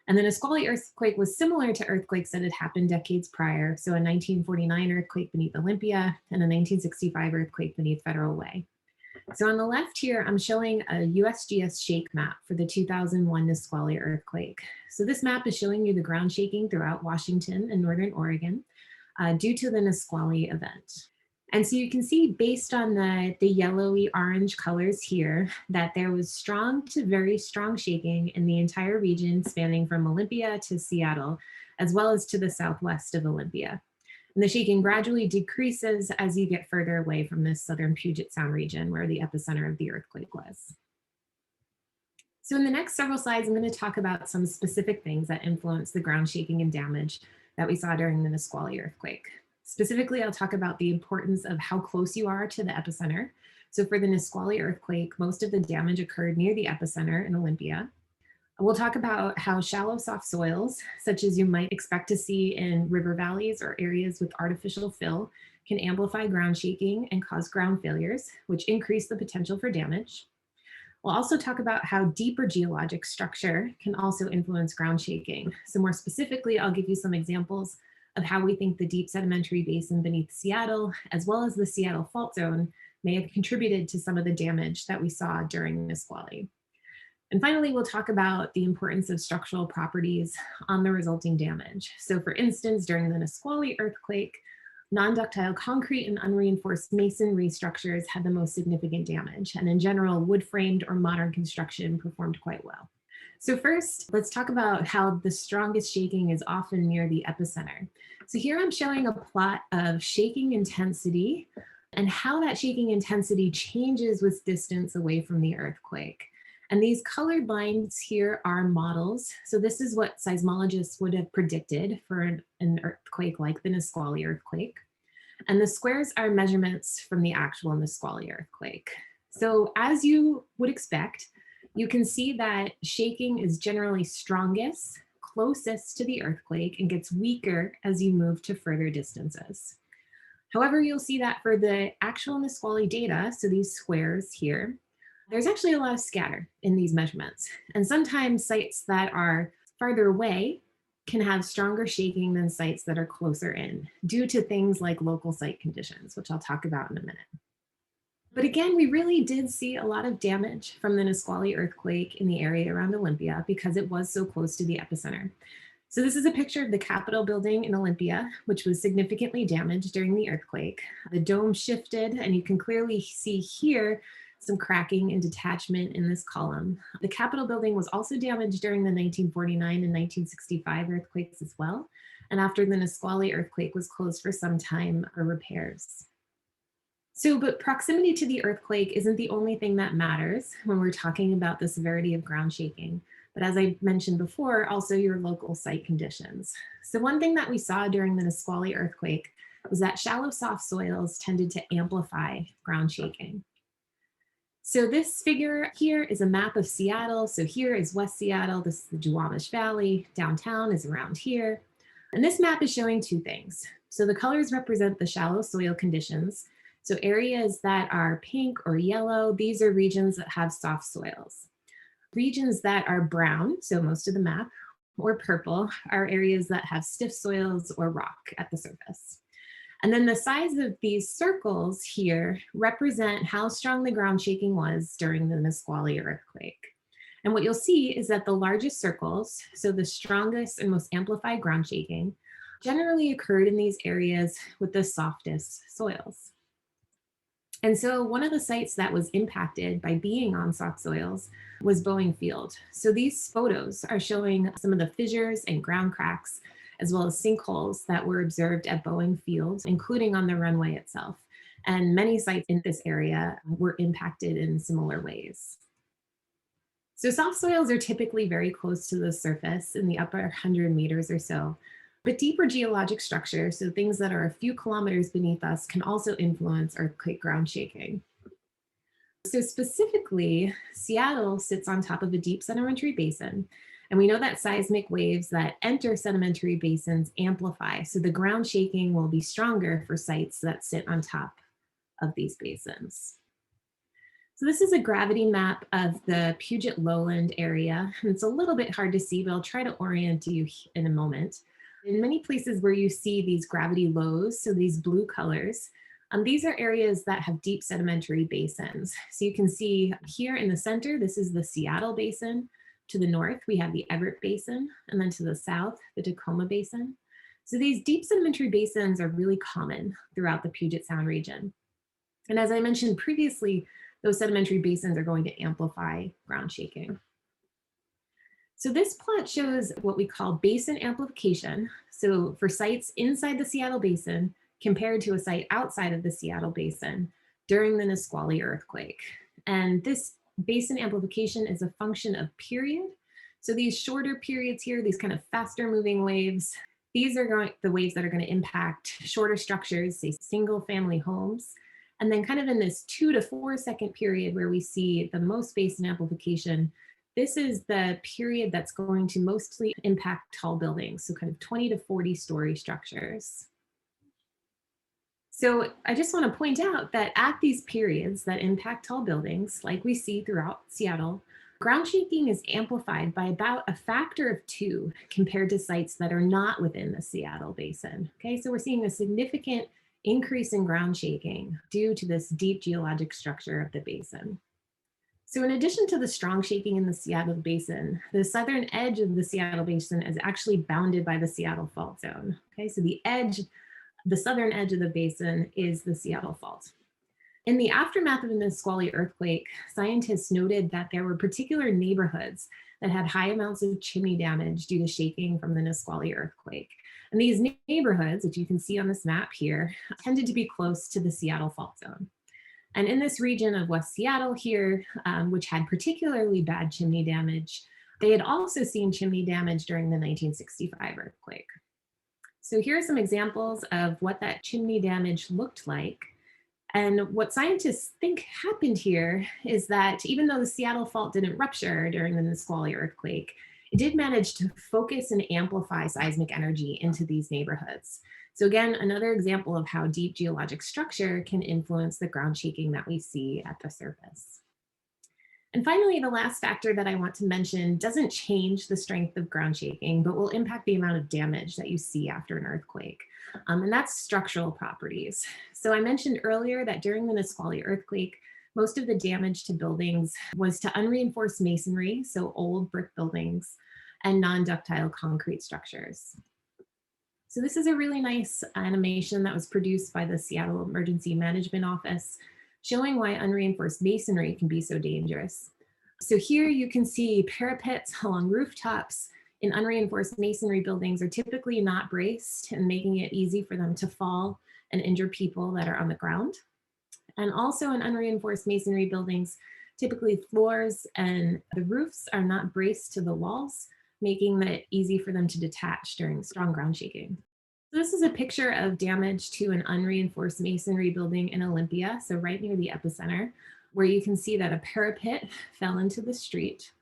And the Nisqually earthquake was similar to earthquakes that had happened decades prior, so a 1949 earthquake beneath Olympia and a 1965 earthquake beneath Federal Way. So on the left here, I'm showing a USGS shake map for the 2001 Nisqually earthquake. So this map is showing you the ground shaking throughout Washington and Northern Oregon due to the Nisqually event. And so you can see based on the yellowy orange colors here that there was strong to very strong shaking in the entire region spanning from Olympia to Seattle, as well as to the southwest of Olympia. And the shaking gradually decreases as you get further away from this southern Puget Sound region where the epicenter of the earthquake was. So in the next several slides, I'm going to talk about some specific things that influence the ground shaking and damage that we saw during the Nisqually earthquake. Specifically, I'll talk about the importance of how close you are to the epicenter. So for the Nisqually earthquake, most of the damage occurred near the epicenter in Olympia. We'll talk about how shallow soft soils, such as you might expect to see in river valleys or areas with artificial fill, can amplify ground shaking and cause ground failures, which increase the potential for damage. We'll also talk about how deeper geologic structure can also influence ground shaking. So more specifically, I'll give you some examples of how we think the deep sedimentary basin beneath Seattle, as well as the Seattle fault zone, may have contributed to some of the damage that we saw during Nisqually. And finally, we'll talk about the importance of structural properties on the resulting damage. So for instance, during the Nisqually earthquake, non-ductile concrete and unreinforced masonry structures had the most significant damage. And in general, wood-framed or modern construction performed quite well. So first, let's talk about how the strongest shaking is often near the epicenter. So here I'm showing a plot of shaking intensity and how that shaking intensity changes with distance away from the earthquake. And these colored lines here are models. So this is what seismologists would have predicted for an earthquake like the Nisqually earthquake. And the squares are measurements from the actual Nisqually earthquake. So as you would expect, you can see that shaking is generally strongest, closest to the earthquake, and gets weaker as you move to further distances. However, you'll see that for the actual Nisqually data, so these squares here, there's actually a lot of scatter in these measurements. And sometimes sites that are farther away can have stronger shaking than sites that are closer in due to things like local site conditions, which I'll talk about in a minute. But again, we really did see a lot of damage from the Nisqually earthquake in the area around Olympia because it was so close to the epicenter. So this is a picture of the Capitol building in Olympia, which was significantly damaged during the earthquake. The dome shifted, and you can clearly see here some cracking and detachment in this column. The Capitol building was also damaged during the 1949 and 1965 earthquakes as well. And after the Nisqually earthquake was closed for some time for repairs. So, but proximity to the earthquake isn't the only thing that matters when we're talking about the severity of ground shaking. But as I mentioned before, also your local site conditions. So one thing that we saw during the Nisqually earthquake was that shallow soft soils tended to amplify ground shaking. So this figure here is a map of Seattle. So here is West Seattle. This is the Duwamish Valley. Downtown is around here. And this map is showing two things. So the colors represent the shallow soil conditions. So areas that are pink or yellow, these are regions that have soft soils. Regions that are brown, so most of the map, or purple, are areas that have stiff soils or rock at the surface. And then the size of these circles here represent how strong the ground shaking was during the Nisqually earthquake. And what you'll see is that the largest circles, so the strongest and most amplified ground shaking, generally occurred in these areas with the softest soils. And so one of the sites that was impacted by being on soft soils was Boeing Field. So these photos are showing some of the fissures and ground cracks, as well as sinkholes that were observed at Boeing Field, including on the runway itself. And many sites in this area were impacted in similar ways. So soft soils are typically very close to the surface in the upper 100 meters or so. But deeper geologic structure, so things that are a few kilometers beneath us, can also influence earthquake ground shaking. So specifically, Seattle sits on top of a deep sedimentary basin. And we know that seismic waves that enter sedimentary basins amplify. So the ground shaking will be stronger for sites that sit on top of these basins. So this is a gravity map of the Puget Lowland area. And it's a little bit hard to see, but I'll try to orient you in a moment. In many places where you see these gravity lows, so these blue colors, these are areas that have deep sedimentary basins. So you can see here in the center, this is the Seattle Basin. To the north, we have the Everett Basin, and then to the south, the Tacoma Basin. So these deep sedimentary basins are really common throughout the Puget Sound region. And as I mentioned previously, those sedimentary basins are going to amplify ground shaking. So this plot shows what we call basin amplification. So for sites inside the Seattle Basin compared to a site outside of the Seattle Basin during the Nisqually earthquake. And this basin amplification is a function of period. So these shorter periods here, these kind of faster moving waves, these are the waves that are going to impact shorter structures, say single family homes. And then kind of in this 2 to 4 second period where we see the most basin amplification, this is the period that's going to mostly impact tall buildings, so kind of 20 to 40 story structures. So I just want to point out that at these periods that impact tall buildings, like we see throughout Seattle, ground shaking is amplified by about a factor of 2 compared to sites that are not within the Seattle Basin. Okay, so we're seeing a significant increase in ground shaking due to this deep geologic structure of the basin. So in addition to the strong shaking in the Seattle Basin, the southern edge of the Seattle Basin is actually bounded by the Seattle Fault Zone. Okay, so the southern edge of the basin is the Seattle Fault. In the aftermath of the Nisqually earthquake, scientists noted that there were particular neighborhoods that had high amounts of chimney damage due to shaking from the Nisqually earthquake. And these neighborhoods, which you can see on this map here, tended to be close to the Seattle Fault Zone. And in this region of West Seattle here, which had particularly bad chimney damage, they had also seen chimney damage during the 1965 earthquake. So here are some examples of what that chimney damage looked like. And what scientists think happened here is that even though the Seattle Fault didn't rupture during the Nisqually earthquake, it did manage to focus and amplify seismic energy into these neighborhoods. So again, another example of how deep geologic structure can influence the ground shaking that we see at the surface. And finally, the last factor that I want to mention doesn't change the strength of ground shaking, but will impact the amount of damage that you see after an earthquake. And that's structural properties. So I mentioned earlier that during the Nisqually earthquake, most of the damage to buildings was to unreinforced masonry, so old brick buildings, and non-ductile concrete structures. So this is a really nice animation that was produced by the Seattle Emergency Management Office, showing why unreinforced masonry can be so dangerous. So here you can see parapets along rooftops in unreinforced masonry buildings are typically not braced and making it easy for them to fall and injure people that are on the ground. And also in unreinforced masonry buildings, typically floors and the roofs are not braced to the walls, making it easy for them to detach during strong ground shaking. So this is a picture of damage to an unreinforced masonry building in Olympia, so right near the epicenter, where you can see that a parapet fell into the street.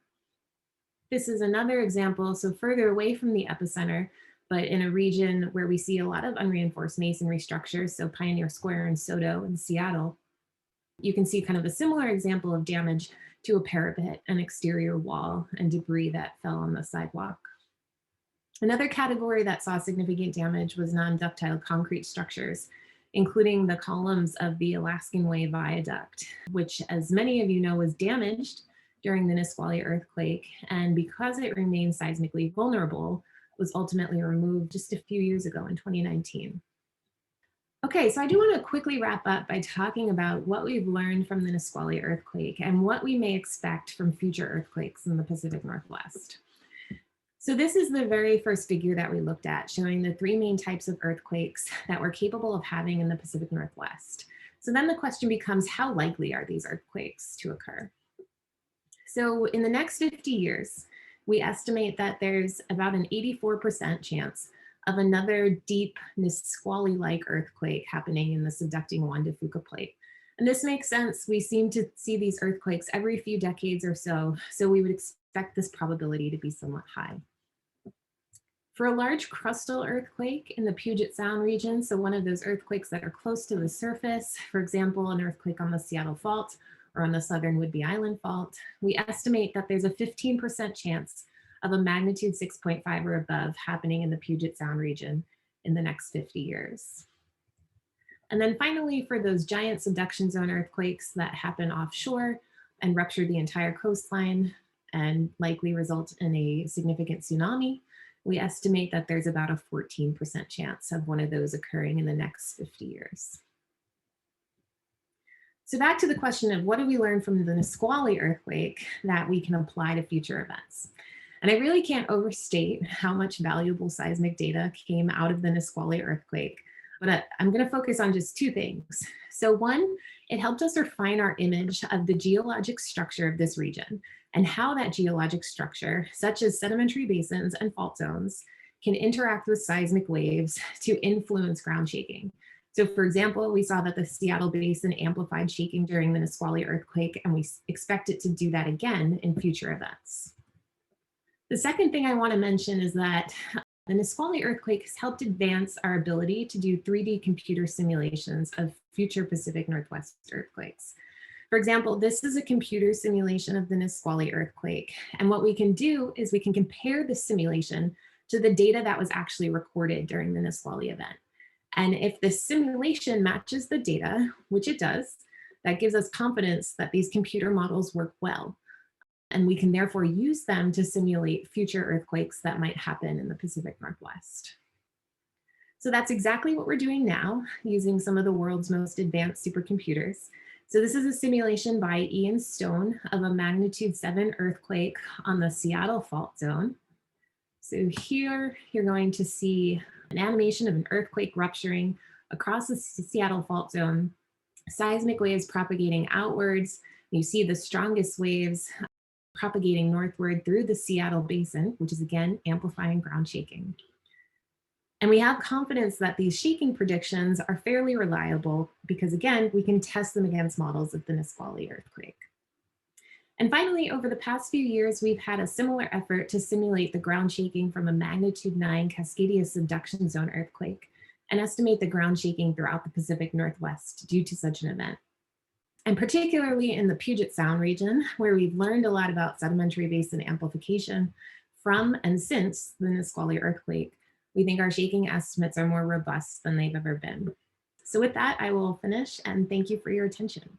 This is another example, so further away from the epicenter, but in a region where we see a lot of unreinforced masonry structures, so Pioneer Square and SoDo in Seattle. You can see kind of a similar example of damage to a parapet, an exterior wall, and debris that fell on the sidewalk. Another category that saw significant damage was non-ductile concrete structures, including the columns of the Alaskan Way Viaduct, which, as many of you know, was damaged during the Nisqually earthquake, and because it remained seismically vulnerable, was ultimately removed just a few years ago in 2019. Okay, so I do want to quickly wrap up by talking about what we've learned from the Nisqually earthquake and what we may expect from future earthquakes in the Pacific Northwest. So this is the very first figure that we looked at, showing the 3 main types of earthquakes that we're capable of having in the Pacific Northwest. So then the question becomes, how likely are these earthquakes to occur? So in the next 50 years, we estimate that there's about an 84% chance of another deep Nisqually-like earthquake happening in the subducting Juan de Fuca plate. And this makes sense. We seem to see these earthquakes every few decades or so we would expect this probability to be somewhat high. For a large crustal earthquake in the Puget Sound region, so one of those earthquakes that are close to the surface, for example, an earthquake on the Seattle Fault or on the southern Whidbey Island Fault, we estimate that there's a 15% chance of a magnitude 6.5 or above happening in the Puget Sound region in the next 50 years. And then finally, for those giant subduction zone earthquakes that happen offshore and rupture the entire coastline and likely result in a significant tsunami, We estimate that there's about a 14% chance of one of those occurring in the next 50 years. So back to the question of what did we learn from the Nisqually earthquake that we can apply to future events? And I really can't overstate how much valuable seismic data came out of the Nisqually earthquake, but I'm going to focus on just two things. So one, it helped us refine our image of the geologic structure of this region and how that geologic structure, such as sedimentary basins and fault zones, can interact with seismic waves to influence ground shaking. So for example, we saw that the Seattle Basin amplified shaking during the Nisqually earthquake, and we expect it to do that again in future events. The second thing I want to mention is that the Nisqually earthquake has helped advance our ability to do 3D computer simulations of future Pacific Northwest earthquakes. For example, this is a computer simulation of the Nisqually earthquake. And what we can do is we can compare the simulation to the data that was actually recorded during the Nisqually event. And if the simulation matches the data, which it does, that gives us confidence that these computer models work well. And we can therefore use them to simulate future earthquakes that might happen in the Pacific Northwest. So that's exactly what we're doing now, using some of the world's most advanced supercomputers. So this is a simulation by Ian Stone of a magnitude 7 earthquake on the Seattle fault zone. So here you're going to see an animation of an earthquake rupturing across the Seattle fault zone, seismic waves propagating outwards. You see the strongest waves propagating northward through the Seattle Basin, which is again amplifying ground shaking. And we have confidence that these shaking predictions are fairly reliable because again, we can test them against models of the Nisqually earthquake. And finally, over the past few years, we've had a similar effort to simulate the ground shaking from a magnitude 9 Cascadia subduction zone earthquake and estimate the ground shaking throughout the Pacific Northwest due to such an event. And particularly in the Puget Sound region, where we've learned a lot about sedimentary basin amplification from and since the Nisqually earthquake, we think our shaking estimates are more robust than they've ever been. So with that, I will finish and thank you for your attention.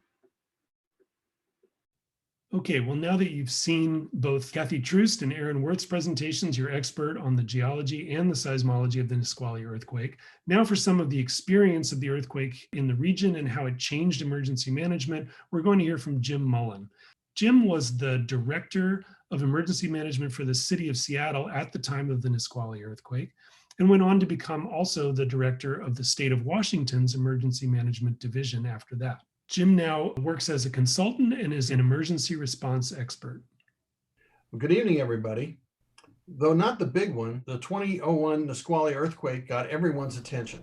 Okay, well, now that you've seen both Kathy Troost and Aaron Worth's presentations, you're expert on the geology and the seismology of the Nisqually earthquake. Now for some of the experience of the earthquake in the region and how it changed emergency management, we're going to hear from Jim Mullen. Jim was the director of emergency management for the city of Seattle at the time of the Nisqually earthquake, and went on to become also the director of the state of Washington's emergency management division after that. Jim now works as a consultant and is an emergency response expert. Well, good evening, everybody. Though not the big one, the 2001 Nisqually earthquake got everyone's attention.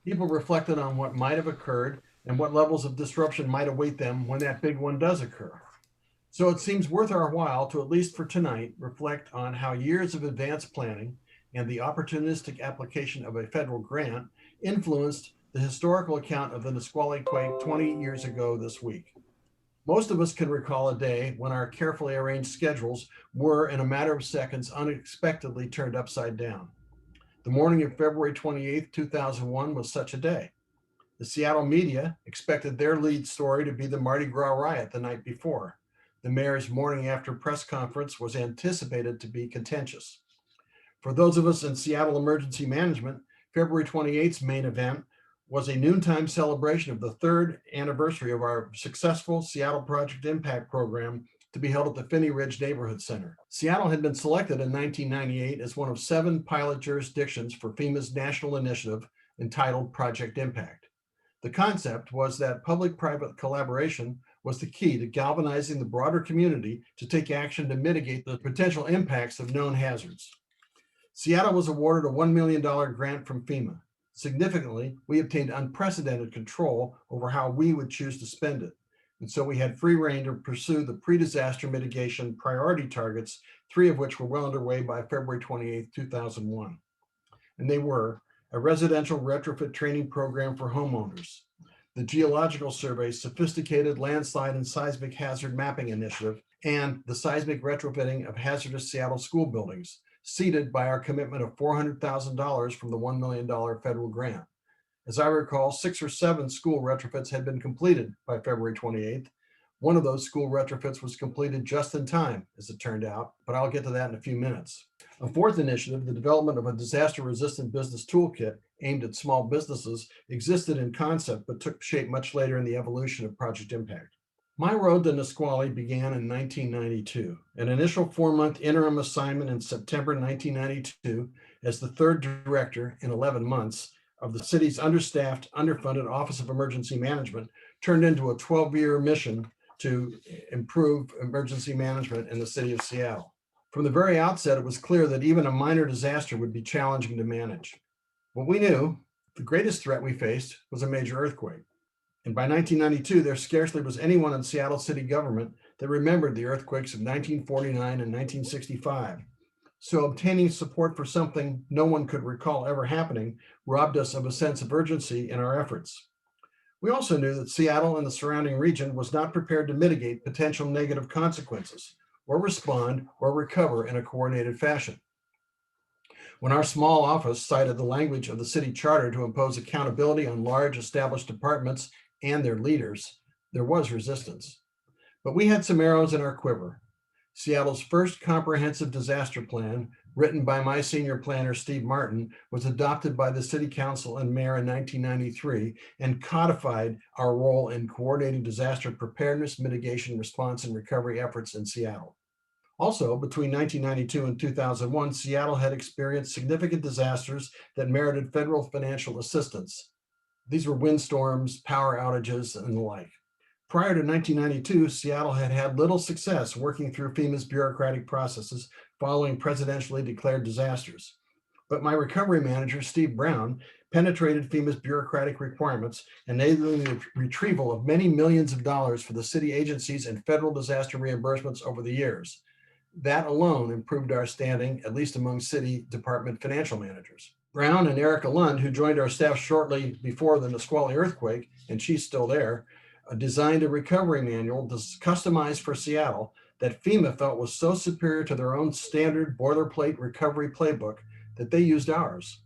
People reflected on what might have occurred and what levels of disruption might await them when that big one does occur. So it seems worth our while to, at least for tonight, reflect on how years of advanced planning and the opportunistic application of a federal grant influenced the historical account of the Nisqually quake 20 years ago this week. Most of us can recall a day when our carefully arranged schedules were, in a matter of seconds, unexpectedly turned upside down. The morning of February 28, 2001 was such a day. The Seattle media expected their lead story to be the Mardi Gras riot the night before. The mayor's morning after press conference was anticipated to be contentious. For those of us in Seattle emergency management, February 28th's main event was a noontime celebration of the third anniversary of our successful Seattle Project Impact program to be held at the Finney Ridge Neighborhood Center. Seattle had been selected in 1998 as one of 7 pilot jurisdictions for FEMA's national initiative entitled Project Impact. The concept was that public-private collaboration was the key to galvanizing the broader community to take action to mitigate the potential impacts of known hazards. Seattle was awarded a $1 million grant from FEMA. Significantly, we obtained unprecedented control over how we would choose to spend it. And so we had free rein to pursue the pre-disaster mitigation priority targets, 3 of which were well underway by February 28, 2001. And they were a residential retrofit training program for homeowners, the Geological Survey's sophisticated landslide and seismic hazard mapping initiative, and the seismic retrofitting of hazardous Seattle school buildings, seeded by our commitment of $400,000 from the $1 million federal grant. As I recall, 6 or 7 school retrofits had been completed by February 28th. One of those school retrofits was completed just in time, as it turned out, but I'll get to that in a few minutes. A fourth initiative, the development of a disaster-resistant business toolkit aimed at small businesses, existed in concept but took shape much later in the evolution of Project Impact. My road to Nisqually began in 1992, an initial 4-month interim assignment in September 1992 as the third director in 11 months of the city's understaffed, underfunded Office of Emergency Management turned into a 12-year mission to improve emergency management in the city of Seattle. From the very outset, it was clear that even a minor disaster would be challenging to manage. What we knew, the greatest threat we faced was a major earthquake. And by 1992, there scarcely was anyone in Seattle city government that remembered the earthquakes of 1949 and 1965. So obtaining support for something no one could recall ever happening robbed us of a sense of urgency in our efforts. We also knew that Seattle and the surrounding region was not prepared to mitigate potential negative consequences, or respond or recover in a coordinated fashion. When our small office cited the language of the city charter to impose accountability on large established departments and their leaders, there was resistance. But we had some arrows in our quiver. Seattle's first comprehensive disaster plan, written by my senior planner, Steve Martin, was adopted by the City Council and Mayor in 1993 and codified our role in coordinating disaster preparedness, mitigation, response, and recovery efforts in Seattle. Also, between 1992 and 2001, Seattle had experienced significant disasters that merited federal financial assistance. These were windstorms, power outages, and the like. Prior to 1992, Seattle had had little success working through FEMA's bureaucratic processes following presidentially declared disasters. But my recovery manager, Steve Brown, penetrated FEMA's bureaucratic requirements, enabling the retrieval of many millions of dollars for the city agencies and federal disaster reimbursements over the years. That alone improved our standing, at least among city department financial managers. Brown and Erica Lund, who joined our staff shortly before the Nisqually earthquake, and she's still there, designed a recovery manual customized for Seattle that FEMA felt was so superior to their own standard boilerplate recovery playbook that they used ours.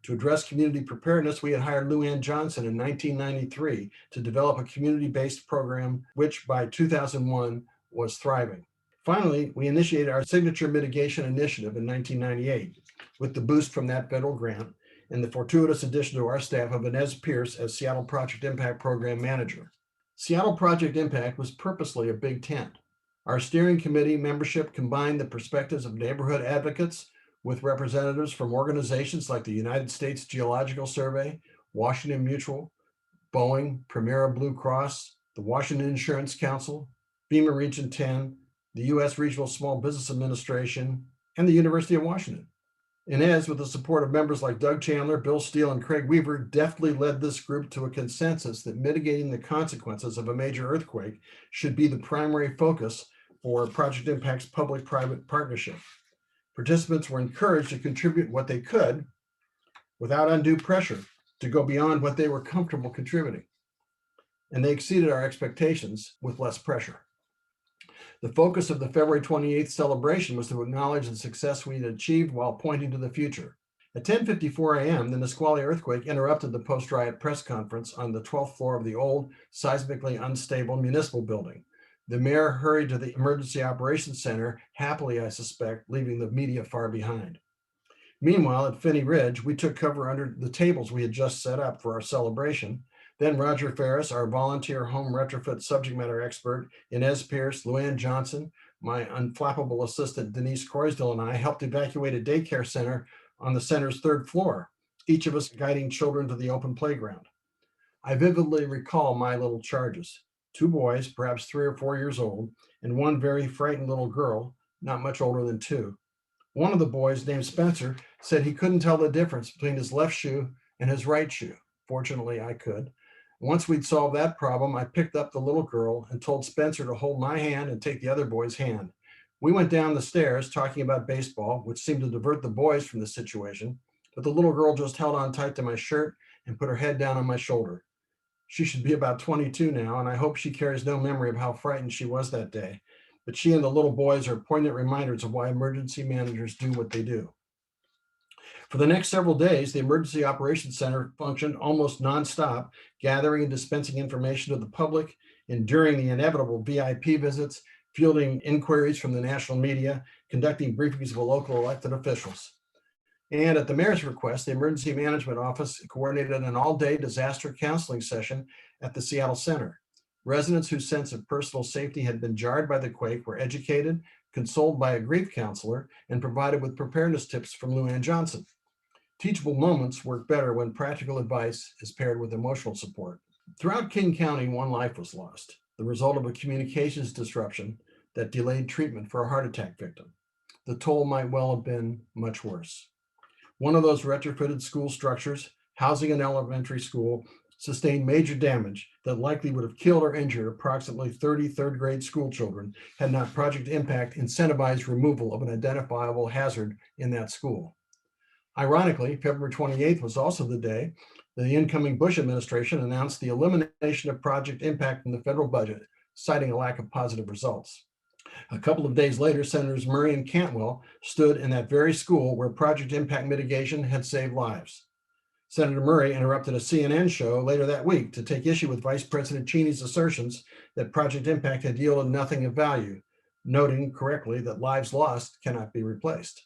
To address community preparedness, we had hired Luann Johnson in 1993 to develop a community-based program, which by 2001 was thriving. Finally, we initiated our signature mitigation initiative in 1998 with the boost from that federal grant and the fortuitous addition to our staff of Inez Pierce as Seattle Project Impact Program Manager. Seattle Project Impact was purposely a big tent. Our steering committee membership combined the perspectives of neighborhood advocates with representatives from organizations like the United States Geological Survey, Washington Mutual, Boeing, Premera Blue Cross, the Washington Insurance Council, FEMA Region 10, the U.S. Regional Small Business Administration, and the University of Washington. Inez, with the support of members like Doug Chandler, Bill Steele, and Craig Weaver, deftly led this group to a consensus that mitigating the consequences of a major earthquake should be the primary focus for Project Impact's public-private partnership. Participants were encouraged to contribute what they could without undue pressure to go beyond what they were comfortable contributing. And they exceeded our expectations with less pressure. The focus of the February 28th celebration was to acknowledge the success we had achieved while pointing to the future. At 10:54 a.m., the Nisqually earthquake interrupted the post-riot press conference on the 12th floor of the old, seismically unstable municipal building. The mayor hurried to the Emergency Operations Center, happily, I suspect, leaving the media far behind. Meanwhile, at Finney Ridge, we took cover under the tables we had just set up for our celebration. Then Roger Ferris, our volunteer home retrofit subject matter expert, Inez Pierce, Luann Johnson, my unflappable assistant Denise Croysdale, and I helped evacuate a daycare center on the center's 3rd floor, each of us guiding children to the open playground. I vividly recall my little charges: 2 boys, perhaps 3 or 4 years old, and 1 very frightened little girl, not much older than 2. One of the boys, named Spencer, said he couldn't tell the difference between his left shoe and his right shoe. Fortunately, I could. Once we'd solved that problem, I picked up the little girl and told Spencer to hold my hand and take the other boy's hand. We went down the stairs talking about baseball, which seemed to divert the boys from the situation, but the little girl just held on tight to my shirt and put her head down on my shoulder. She should be about 22 now, and I hope she carries no memory of how frightened she was that day. But she and the little boys are poignant reminders of why emergency managers do what they do. For the next several days, the Emergency Operations Center functioned almost nonstop, gathering and dispensing information to the public, enduring the inevitable VIP visits, fielding inquiries from the national media, conducting briefings with local elected officials. And at the mayor's request, the Emergency Management Office coordinated an all-day disaster counseling session at the Seattle Center. Residents whose sense of personal safety had been jarred by the quake were educated, consoled by a grief counselor, and provided with preparedness tips from Lou Ann Johnson. Teachable moments work better when practical advice is paired with emotional support. Throughout King County, one life was lost, the result of a communications disruption that delayed treatment for a heart attack victim. The toll might well have been much worse. One of those retrofitted school structures, housing an elementary school, sustained major damage that likely would have killed or injured approximately 30 third grade school children had not Project Impact incentivized removal of an identifiable hazard in that school. Ironically, February 28th was also the day the incoming Bush administration announced the elimination of Project Impact from the federal budget, citing a lack of positive results. A couple of days later, Senators Murray and Cantwell stood in that very school where Project Impact mitigation had saved lives. Senator Murray interrupted a CNN show later that week to take issue with Vice President Cheney's assertions that Project Impact had yielded nothing of value, noting correctly that lives lost cannot be replaced.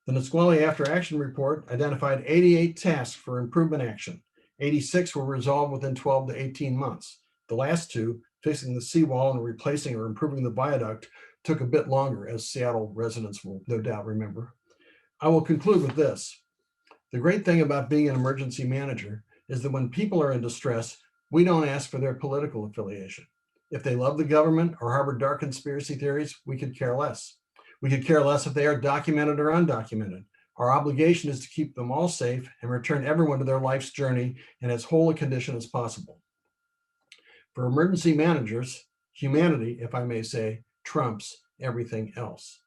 The Nisqually After Action Report identified 88 tasks for improvement action. 86 were resolved within 12 to 18 months. The last two, fixing the seawall and replacing or improving the viaduct, took a bit longer, as Seattle residents will no doubt remember. I will conclude with this. The great thing about being an emergency manager is that when people are in distress, we don't ask for their political affiliation. If they love the government or harbor dark conspiracy theories, we could care less. We could care less if they are documented or undocumented. Our obligation is to keep them all safe and return everyone to their life's journey in as whole a condition as possible. For emergency managers, humanity, if I may say, trumps everything else.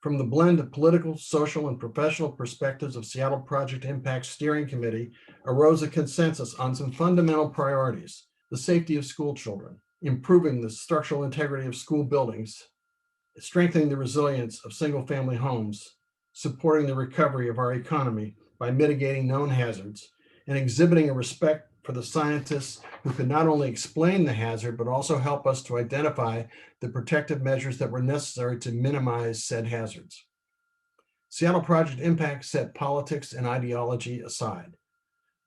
From the blend of political, social, and professional perspectives of Seattle Project Impact Steering Committee arose a consensus on some fundamental priorities: the safety of school children, improving the structural integrity of school buildings, strengthening the resilience of single-family homes, supporting the recovery of our economy by mitigating known hazards, and exhibiting a respect for the scientists who could not only explain the hazard, but also help us to identify the protective measures that were necessary to minimize said hazards. Seattle Project Impact set politics and ideology aside.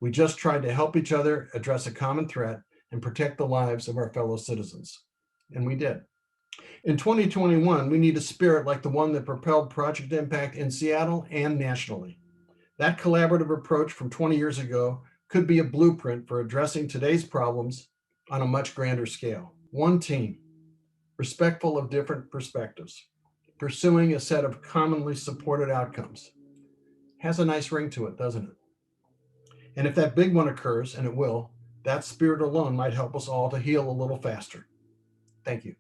We just tried to help each other address a common threat and protect the lives of our fellow citizens. And we did. In 2021, we need a spirit like the one that propelled Project Impact in Seattle and nationally. That collaborative approach from 20 years ago could be a blueprint for addressing today's problems on a much grander scale. One team, respectful of different perspectives, pursuing a set of commonly supported outcomes. Has a nice ring to it, doesn't it? And if that big one occurs, and it will, that spirit alone might help us all to heal a little faster. Thank you.